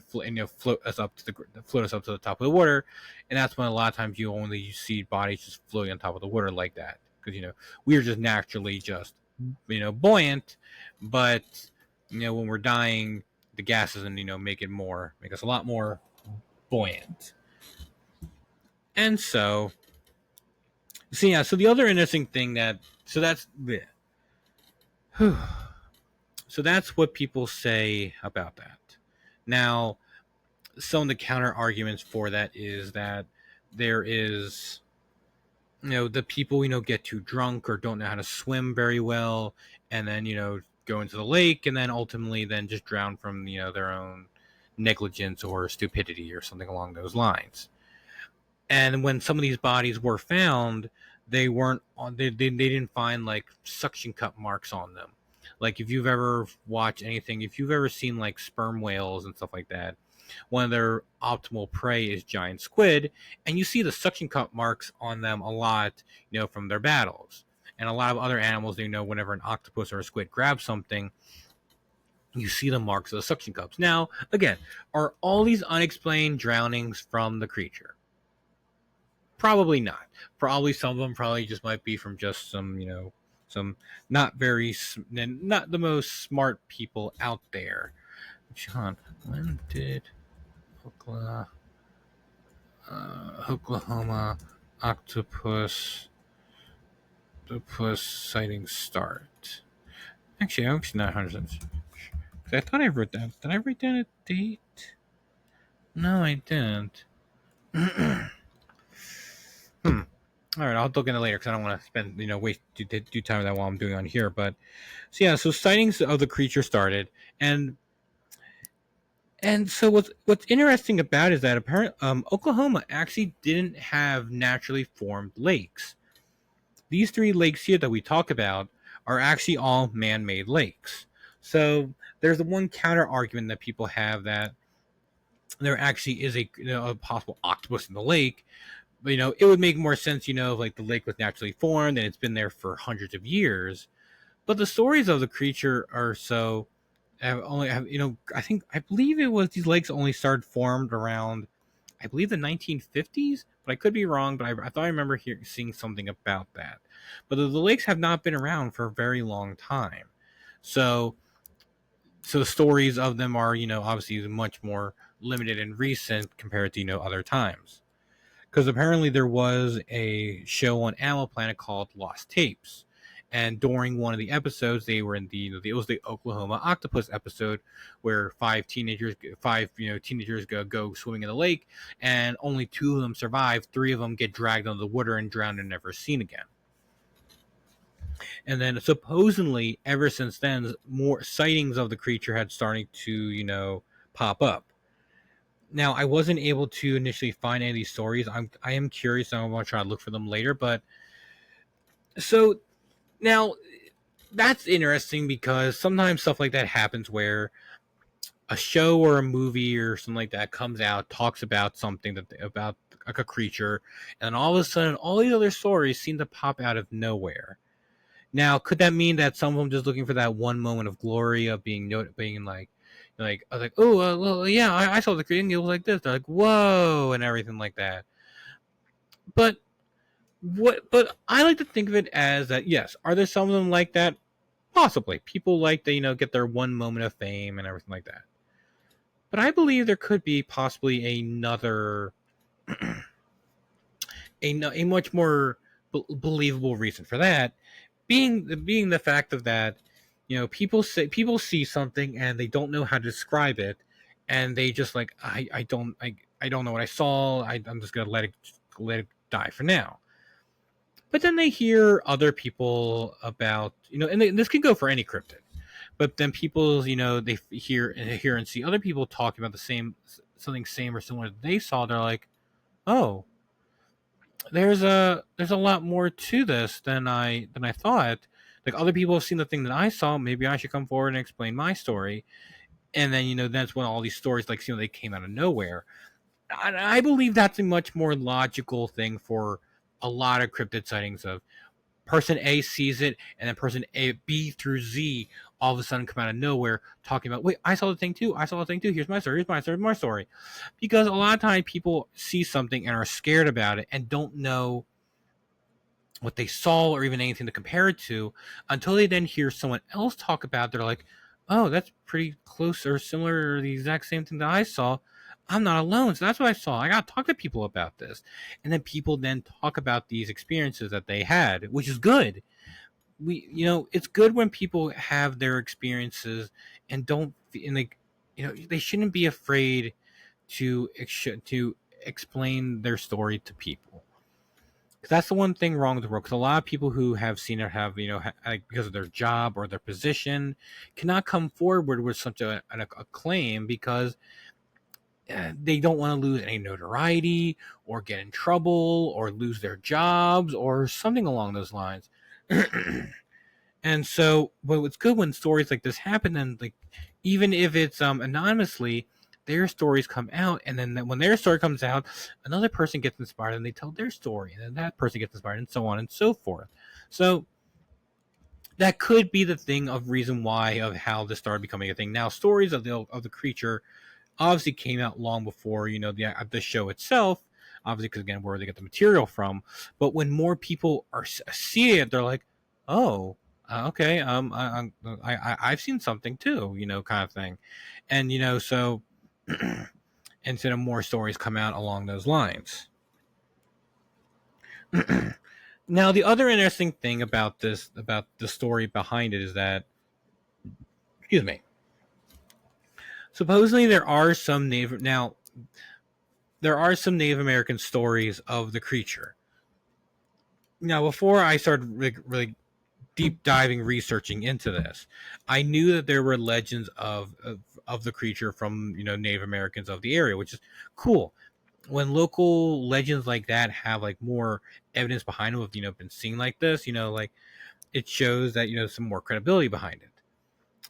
float us up to the top of the water, and that's when a lot of times you see bodies just floating on top of the water like that, because we are just naturally just buoyant, but when we're dying, the gases and make us a lot more buoyant. And so the other interesting thing so that's what people say about that. Now, some of the counter arguments for that is that there is, the people, get too drunk or don't know how to swim very well, and then, go into the lake and then ultimately then just drown from, their own negligence or stupidity or something along those lines. And when some of these bodies were found, they weren't on, they didn't find like suction cup marks on them. Like if you've ever watched anything, if you've ever seen like sperm whales and stuff like that, one of their optimal prey is giant squid, and you see the suction cup marks on them a lot, from their battles. And a lot of other animals, whenever an octopus or a squid grabs something, you see the marks of the suction cups. Now, again, are all these unexplained drownings from the creature? Probably not. Probably some of them probably just might be from just some not not the most smart people out there. John, when did Oklahoma octopus sighting start? Actually, I'm actually not 100%. I thought I wrote that. Did I write down a date? No, I didn't. All right, I'll look into it later because I don't want to spend waste do time with that while I'm doing on here. But so sightings of the creature started, and so what's interesting about it is that apparently Oklahoma actually didn't have naturally formed lakes. These three lakes here that we talk about are actually all man-made lakes. So there's the one counter argument that people have that there actually is a possible octopus in the lake. But it would make more sense, if like the lake was naturally formed and it's been there for hundreds of years. But the stories of the creature are I believe it was these lakes only started formed around, I believe, the 1950s, but I could be wrong. But I thought I remember seeing something about that. But the lakes have not been around for a very long time, so the stories of them are obviously much more limited and recent compared to other times. Because apparently there was a show on Animal Planet called Lost Tapes, and during one of the episodes, they were in it was the Oklahoma octopus episode, where five teenagers go swimming in the lake, and only two of them survive. Three of them get dragged under the water and drowned and never seen again. And then supposedly, ever since then, more sightings of the creature had started to pop up. Now, I wasn't able to initially find any of these stories. I am curious, and I want to try to look for them later. But so now that's interesting because sometimes stuff like that happens where a show or a movie or something like that comes out, talks about something about like a creature, and all of a sudden, all these other stories seem to pop out of nowhere. Now, could that mean that some of them just looking for that one moment of glory of being I was like, oh, well, yeah, I saw the creature and it was like this. They're like, whoa, and everything like that. But I like to think of it as that, yes, are there some of them like that? Possibly. People like to, get their one moment of fame and everything like that. But I believe there could be possibly another, a much more believable reason for that, being the fact of that, people see something and they don't know how to describe it, and they just like I don't know what I saw. I'm just gonna let it die for now. But then they hear other people about, and this can go for any cryptid. But then people, they hear and see other people talking about the same or similar that they saw. They're like, oh, there's a lot more to this than I thought. Like, other people have seen the thing that I saw. Maybe I should come forward and explain my story. And then, that's when all these stories, like, they came out of nowhere. I believe that's a much more logical thing for a lot of cryptid sightings of person A sees it, and then person A, B through Z all of a sudden come out of nowhere talking about, wait, I saw the thing too. I saw the thing too. Here's my story. Here's my story. My story. Because a lot of time people see something and are scared about it and don't know what they saw or even anything to compare it to until they then hear someone else talk about it. They're like, oh, that's pretty close or similar or the exact same thing that I saw. I'm not alone. So that's what I saw. I got to talk to people about this. And then people then talk about these experiences that they had, which is good. It's good when people have their experiences and don't, and they shouldn't be afraid to explain their story to people. Because that's the one thing wrong with the world. Because a lot of people who have seen it have, because of their job or their position, cannot come forward with such a claim because they don't want to lose any notoriety or get in trouble or lose their jobs or something along those lines. And so, but it's good when stories like this happen, and like, even if it's anonymously, their stories come out, and then when their story comes out, another person gets inspired and they tell their story, and then that person gets inspired, and so on and so forth. So that could be the thing of reason why of how this started becoming a thing. Now, stories of the creature obviously came out long before the show itself. Obviously, because again, where they get the material from. But when more people see it, they're like, "Oh, okay. I've seen something too," kind of thing. And so instead of more stories come out along those lines. Now, the other interesting thing about the story behind it is that, excuse me, supposedly there are some Native American stories of the creature. Now, before I started really deep diving researching into this, I knew that there were legends of the creature from Native Americans of the area, which is cool. When local legends like that have like more evidence behind them of been seen like this, like, it shows that some more credibility behind it.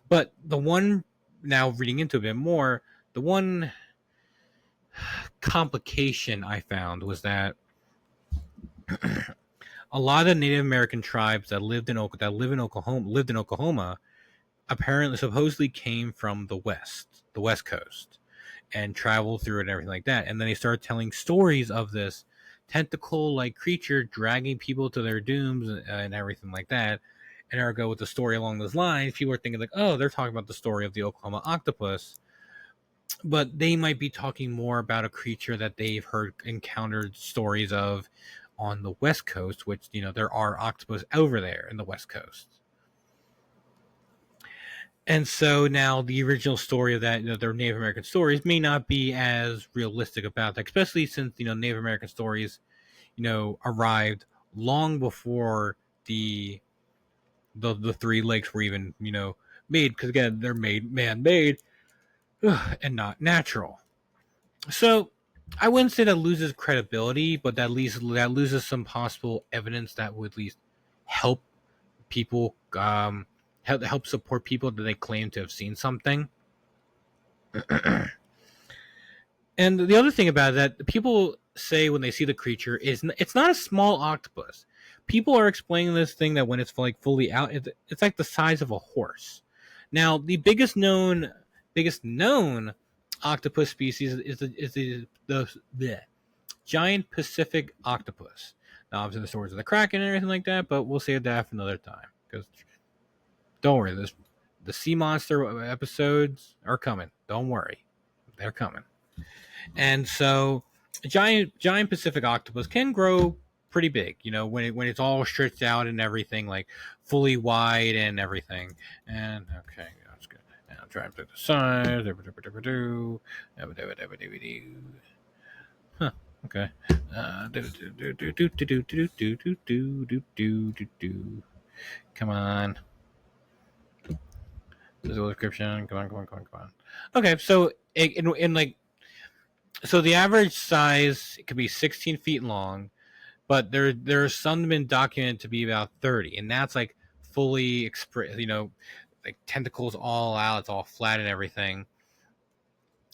But the one, now reading into it a bit more, the one complication I found was that a lot of the Native American tribes that lived in Oklahoma, apparently supposedly came from the West Coast, and traveled through it and everything like that. And then they started telling stories of this tentacle like creature dragging people to their dooms and everything like that. And ergo, with the story along those lines, people are thinking like, oh, they're talking about the story of the Oklahoma octopus, but they might be talking more about a creature that they've encountered stories of on the West Coast, which there are octopus over there in the West Coast. And so now the original story of that, their Native American stories may not be as realistic about that, especially since Native American stories arrived long before the three lakes were even made, because again, they're man-made and not natural. So I wouldn't say that loses credibility, but that loses some possible evidence that would at least help people, help support people that they claim to have seen something. And the other thing about that, people say when they see the creature, is it's not a small octopus. People are explaining this thing that when it's like fully out, it's like the size of a horse. Now, the biggest known octopus species is the giant Pacific octopus. Now, obviously, the stories of the Kraken and everything like that, but we'll save that for another time. Because don't worry, the sea monster episodes are coming. Don't worry, they're coming. And so, giant Pacific octopus can grow pretty big. When it's all stretched out and everything, like fully wide and everything. And okay, that's good. Now I'm trying to put the size. Huh. Okay. Come on. Physical description. Come on, come on, come on, come on. Okay, so in like so the average size could be 16 feet long, but there's some been documented to be about 30, and that's like fully express. Like tentacles all out, it's all flat and everything.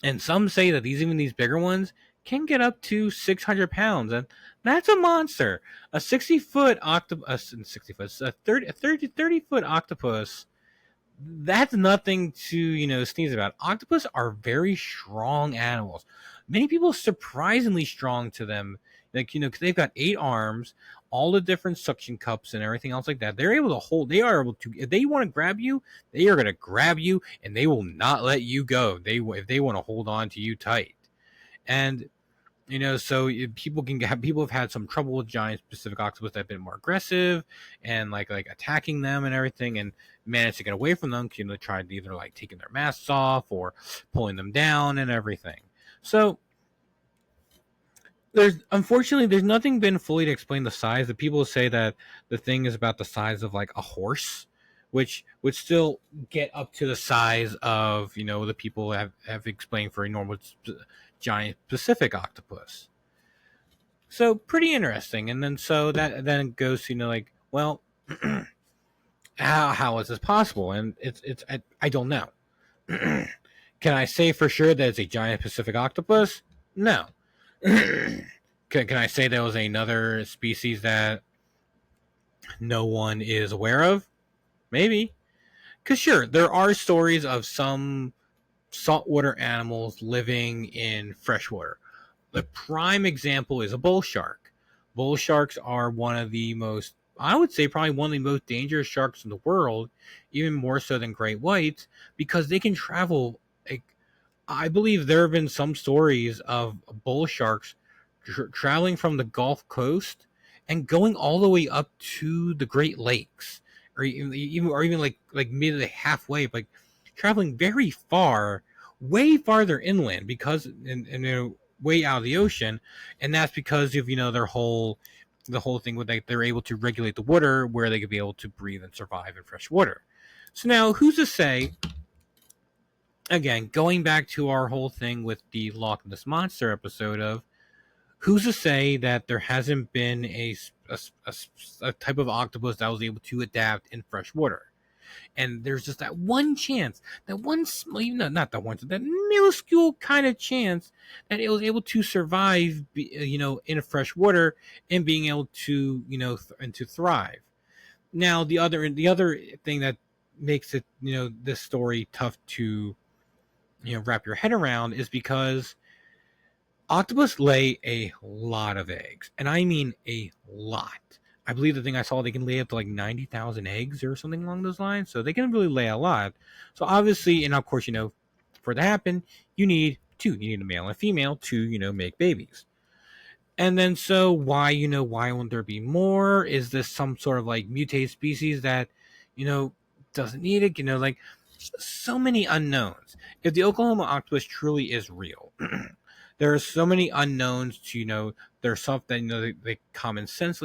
And some say that these bigger ones can get up to 600 pounds, and that's a monster. A 60-foot octopus, 60 foot, a 30 foot octopus. That's nothing to sneeze about. Octopus are very strong animals. Many people surprisingly strong to them, like because they've got 8 arms, all the different suction cups and everything else like that. They're able to hold. They are able to. If they want to grab you, they are going to grab you, and they will not let you go. If they want to hold on to you tight, and so people have had some trouble with giant specific octopus that have been more aggressive and like attacking them and everything, and managed to get away from them. Tried either like taking their masks off or pulling them down and everything. So there's nothing been fully to explain the size. The people say that the thing is about the size of like a horse, which would still get up to the size of the people have explained for a normal giant Pacific octopus. So pretty interesting. And then so that then goes to like, well, how is this possible? And I don't know. Can I say for sure that it's a giant Pacific octopus? No. Can I say there was another species that no one is aware of? Maybe. Because sure, there are stories of some saltwater animals living in freshwater. The prime example is a bull shark. Bull sharks are one of the most, I would say, probably one of the most dangerous sharks in the world, even more so than great whites, because they can travel. Like, I believe there have been some stories of bull sharks traveling from the Gulf Coast and going all the way up to the Great Lakes, or even like maybe halfway, like traveling very far, way farther inland because and way out of the ocean, and that's because of the whole thing with like they're able to regulate the water where they could be able to breathe and survive in fresh water. So now, who's to say? Again, going back to our whole thing with the Loch Ness Monster episode of who's to say that there hasn't been a type of octopus that was able to adapt in fresh water? And there's just that one chance, that one, not that one, that minuscule kind of chance that it was able to survive, in fresh water and being able to, and to thrive. Now, the other thing that makes it, this story tough to, wrap your head around is because octopus lay a lot of eggs, and I mean a lot. I believe the thing I saw, they can lay up to like 90,000 eggs or something along those lines. So they can really lay a lot. So obviously, and of course, for it to happen, you need two. You need a male and a female to, make babies. And then so why won't there be more? Is this some sort of like mutated species that, you know, doesn't need it? Like so many unknowns. If the Oklahoma octopus truly is real, there are so many unknowns to there's stuff that they common sense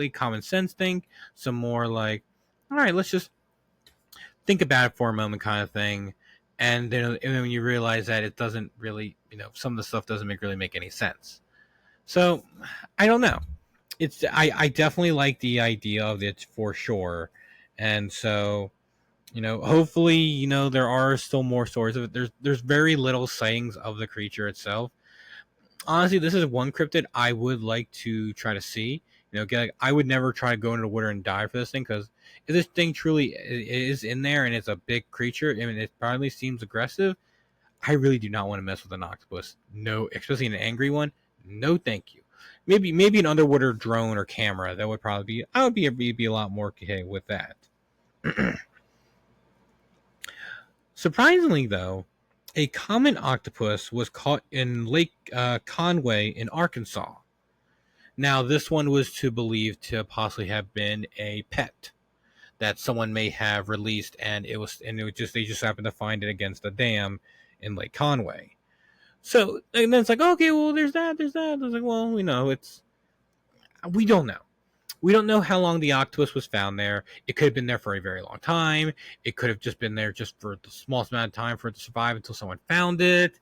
think, some more like, all right, let's just think about it for a moment kind of thing. And then when you realize that it doesn't really, some of the stuff doesn't really make any sense. So I don't know. I definitely like the idea of it for sure. And so hopefully there are still more stories of it. There's very little sightings of the creature itself. Honestly, this is one cryptid I would like to try to see. I would never try to go into the water and die for this thing, because if this thing truly is in there and it's a big creature, I mean, it probably seems aggressive. I really do not want to mess with an octopus. No, especially an angry one. No, thank you. Maybe an underwater drone or camera. That would probably be. I would be a lot more okay with that. Surprisingly, though, a common octopus was caught in Lake Conway in Arkansas. Now, this one was believed to possibly have been a pet that someone may have released, and it was just they just happened to find it against a dam in Lake Conway. So and then it's like, okay, well, there's that, there's that. It's like, well, we don't know. We don't know how long the octopus was found there. It could have been there for a very long time. It could have just been there just for the smallest amount of time for it to survive until someone found it.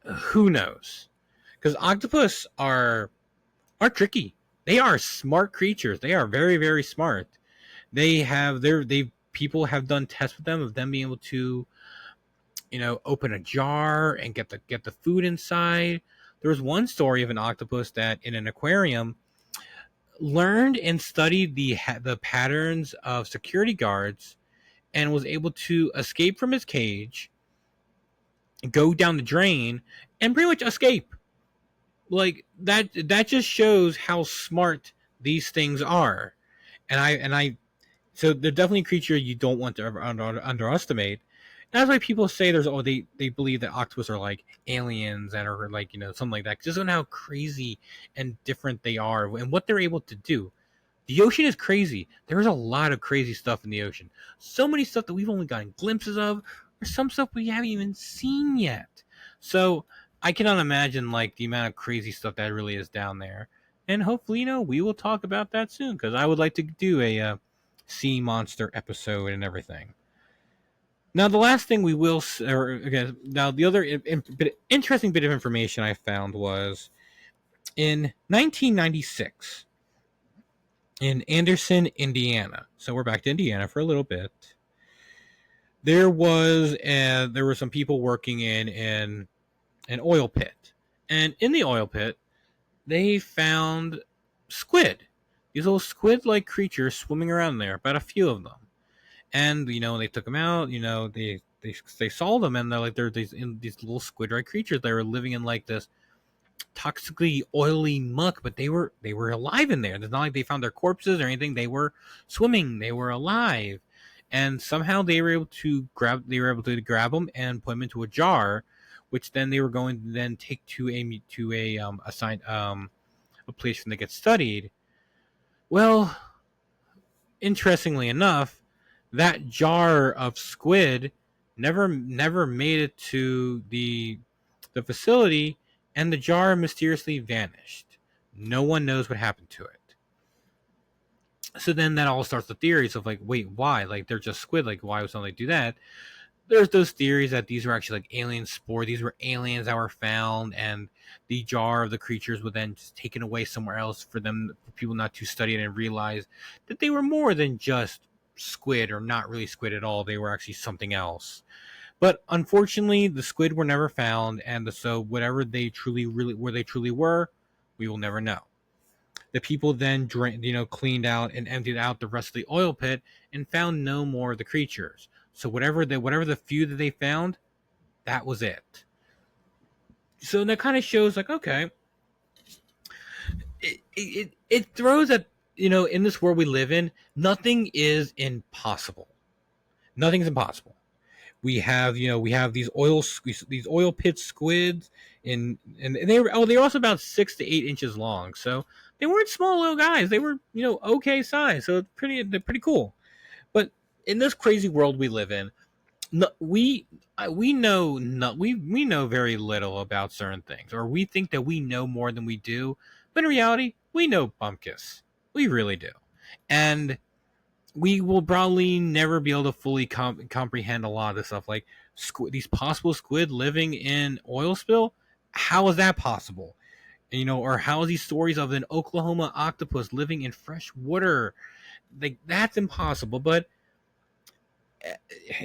Who knows? Because octopus are tricky. They are smart creatures. They are very, very smart. They people have done tests with them of them being able to, open a jar and get the food inside. There was one story of an octopus that in an aquarium learned and studied the patterns of security guards and was able to escape from his cage, go down the drain, and pretty much escape. Like that just shows how smart these things are. And I so they're definitely a creature you don't want to ever underestimate. And that's why people say they believe that octopus are like aliens and are like something like that, just on how crazy and different they are and what they're able to do. The ocean is crazy. There's a lot of crazy stuff in the ocean. So many stuff that we've only gotten glimpses of, or some stuff we haven't even seen yet. So I cannot imagine like the amount of crazy stuff that really is down there. And hopefully, we will talk about that soon because I would like to do a sea monster episode and everything. Now, the last thing we will, or again, now the other interesting bit of information I found was in 1996 in Anderson, Indiana. So we're back to Indiana for a little bit. There were some people working in an oil pit, and in the oil pit, they found squid. These little squid-like creatures swimming around there. About a few of them, and they took them out. They saw them, and they're these little squid-like creatures. They were living in like this toxically oily muck, but they were alive in there. It's not like they found their corpses or anything. They were swimming. They were alive, and somehow they were able to grab them and put them into a jar, which then they were going to then take to a place where they get studied. Well, interestingly enough, that jar of squid never made it to the facility, and the jar mysteriously vanished. No one knows what happened to it. So then that all starts the theories of like, wait, why? Like they're just squid. Like why would somebody do that? There's those theories that these were actually like alien spore. These were aliens that were found, and the jar of the creatures were then just taken away somewhere else for people not to study it and realize that they were more than just squid or not really squid at all. They were actually something else. But unfortunately, the squid were never found, and so whatever they truly, really, where they truly were, we will never know. The people then cleaned out and emptied out the rest of the oil pit and found no more of the creatures. So whatever the few that they found, that was it. So that kind of shows like, okay, it throws at in this world we live in, nothing is impossible. Nothing's impossible. We have these oil pit squids and they're also about 6 to 8 inches long. So they weren't small little guys. They were okay size. So they're pretty cool. But in this crazy world we live in, no, we know no, we know very little about certain things, or we think that we know more than we do. But in reality, we know bumpkiss. We really do, and we will probably never be able to fully comprehend a lot of this stuff, like these possible squid living in oil spill. How is that possible? Or how is these stories of an Oklahoma octopus living in fresh water? Like that's impossible. But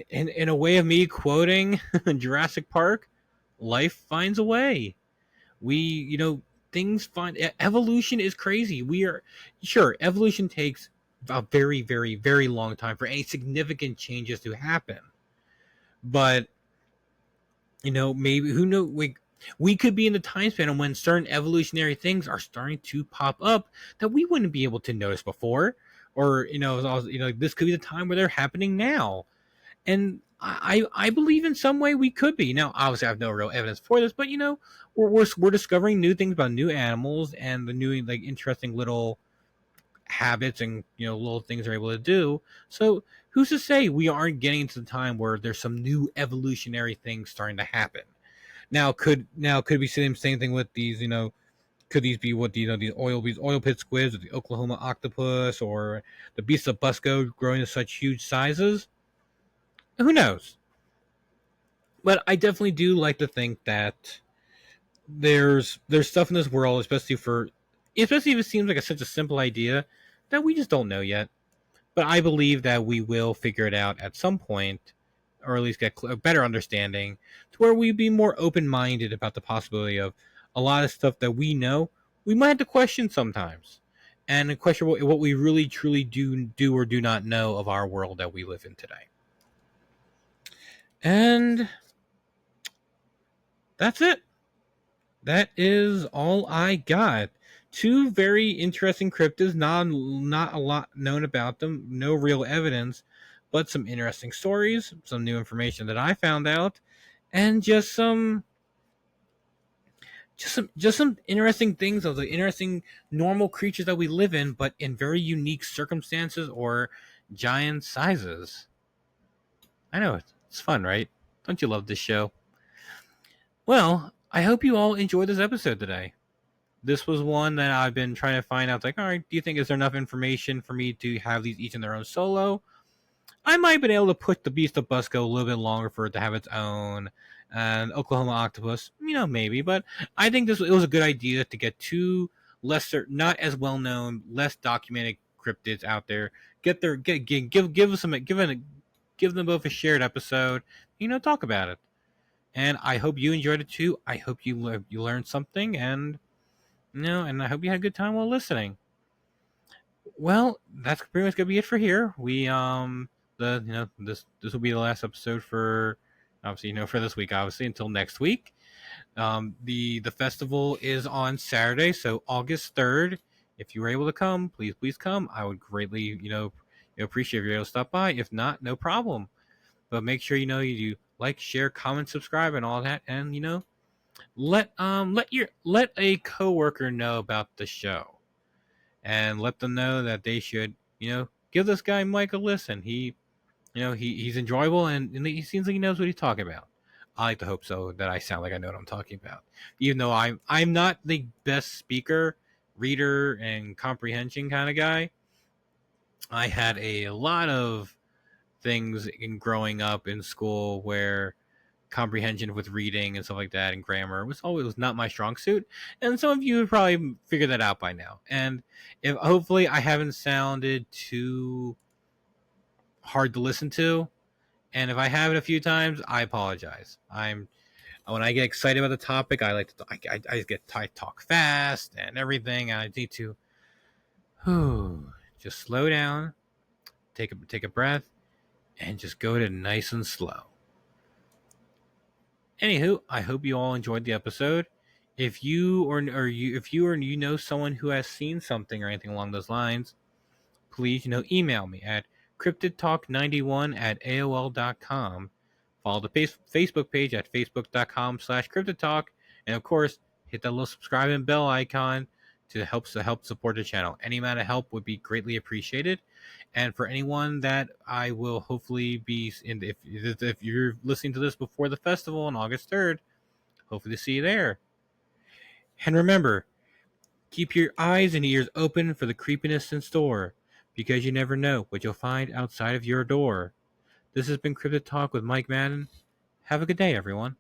in a way of me quoting Jurassic Park, life finds a way. We, things find evolution is crazy. We are sure evolution takes a very, very, very long time for any significant changes to happen. But maybe who knows? We could be in the time span when certain evolutionary things are starting to pop up that we wouldn't be able to notice before, or this could be the time where they're happening now. And I believe in some way we could be. Now, obviously, I have no real evidence for this, but we're discovering new things about new animals and the new like interesting little habits and little things they're able to do. So who's to say we aren't getting to the time where there's some new evolutionary things starting to happen? Now could we say the same thing with these? Could these be what these oil pit squids, or the Oklahoma octopus, or the beast of Busco growing to such huge sizes? Who knows? But I definitely do like to think that there's stuff in this world, especially if it seems like such a simple idea that we just don't know yet. But I believe that we will figure it out at some point, or at least get a better understanding, to where we be more open minded about the possibility of a lot of stuff that we know we might have to question sometimes, and question what we really truly do or do not know of our world that we live in today. And that's it. That is all I got. Two very interesting cryptids. Not a lot known about them. No real evidence, but some interesting stories, some new information that I found out, and just some interesting things of the interesting normal creatures that we live in, but in very unique circumstances or giant sizes. I know it's fun, right? Don't you love this show? Well, I hope you all enjoyed this episode today. This was one that I've been trying to find out. Like, all right, do you think is there enough information for me to have these each in their own solo? I might have been able to push the Beast of Busco a little bit longer for it to have its own, and Oklahoma Octopus, maybe. But I think it was a good idea to get two lesser, not as well known, less documented cryptids out there. Give them both a shared episode. Talk about it. And I hope you enjoyed it too. I hope you learned something, and I hope you had a good time while listening. Well, that's pretty much gonna be it for here. We this will be the last episode for obviously for this week. Obviously, until next week. The festival is on Saturday, so August 3rd. If you were able to come, please come. I would greatly appreciate if you're able to stop by. If not, no problem. But make sure you do like, share, comment, subscribe, and all that, and let a coworker know about the show, and let them know that they should give this guy Mike a listen. He's enjoyable, and he seems like he knows what he's talking about. I like to hope so, that I sound like I know what I'm talking about, even though I'm not the best speaker, reader, and comprehension kind of guy. I had a lot of things in growing up in school where comprehension with reading and stuff like that and grammar was not my strong suit, and some of you have probably figured that out by now. And if hopefully I haven't sounded too hard to listen to, and if I have it a few times, I apologize. When I get excited about the topic, I like to I talk fast and everything. And I need to just slow down, take a breath, and just go to nice and slow. Anywho, I hope you all enjoyed the episode. If you know someone who has seen something or anything along those lines, please email me at cryptidtalk91@aol.com. Follow the Facebook page at facebook.com/cryptidtalk, and of course hit that little subscribe and bell icon to help support the channel. Any amount of help would be greatly appreciated. And for anyone that I will hopefully be in, if you're listening to this before the festival on August 3rd, hopefully to see you there. And remember, keep your eyes and ears open for the creepiness in store, because you never know what you'll find outside of your door. This has been Cryptid Talk with Mike Madden. Have a good day, everyone.